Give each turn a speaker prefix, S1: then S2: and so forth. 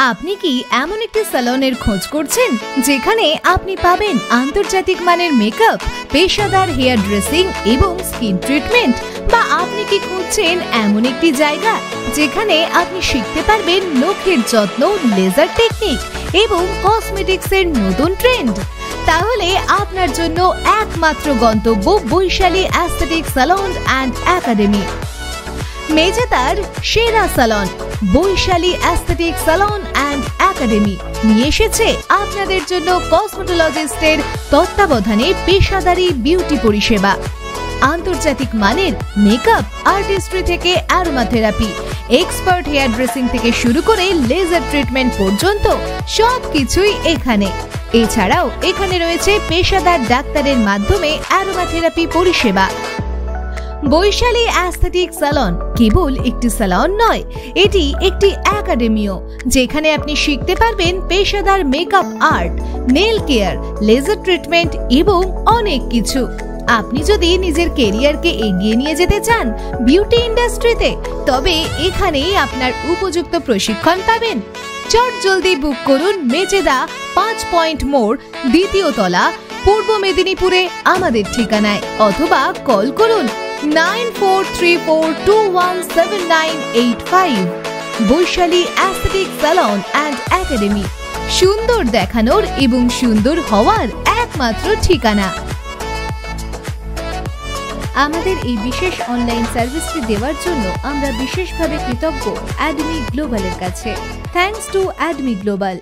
S1: আপনি কি এমন একটি স্যালনের খোঁজ করছেন যেখানে আপনি পাবেন আন্তর্জাতিক মানের মেকআপ, পেশাদার হেয়ার ড্রেসিং এবং স্কিন ট্রিটমেন্ট, বা আপনি কি খুঁজছেন এমন একটি জায়গা যেখানে আপনি শিখতে পারবেন নখের যত্ন, লেজার টেকনিক এবং কসমেটিক্সের নতুন ট্রেন্ড? তাহলে আপনার জন্য একমাত্র গন্তব্য Baishali aesthetic salon and academy. মেজেদার সেরা salon Baishali aesthetic salon and academy নিয়ে এসেছে আপনাদের জন্য কসমেটোলজিস্টের তত্ত্বাবধানে পেশাদারি বিউটি পরিষেবা, আন্তর্জাতিক মানের মেকআপ আর্টিস্ট্রি থেকে aroma therapy, expert hair dressing থেকে শুরু করে লেজার ট্রিটমেন্ট পর্যন্ত সবকিছুই এখানে। এছাড়াও এখানে রয়েছে পেশাদার ডাক্তারের মাধ্যমে অ্যারোমা থেরাপি পরিষেবা। বৈশালী অ্যাস্থেটিক স্যালন কেবল একটি স্যালন নয়, এটি একটি একাডেমিও, যেখানে আপনি শিখতে পারবেন পেশাদার makeup art, nail care, laser treatment এবং অনেক কিছু। আপনি যদি নিজের কেরিয়ারকে এগিয়ে নিয়ে যেতে চান বিউটি ইন্ডাস্ট্রিতে, তবে এখানেই আপনার উপযুক্ত প্রশিক্ষণ পাবেন। চট জলদি বুক করুন মেচেদা 5 পয়েন্ট মোড়, দ্বিতীয় তলা, পূর্ব মেদিনীপুরে আমাদের ঠিকানায়, অথবা কল করুন 9434217985। Vaishali aesthetic salon and academy, সুন্দর দেখানোর এবং সুন্দর হওয়ার একমাত্র ঠিকানা। আমাদের এই বিশেষ অনলাইন সার্ভিসটি দেওয়ার জন্য আমরা বিশেষভাবে কৃতজ্ঞ অ্যাডমি গ্লোবালের কাছে। Thanks to Admi global.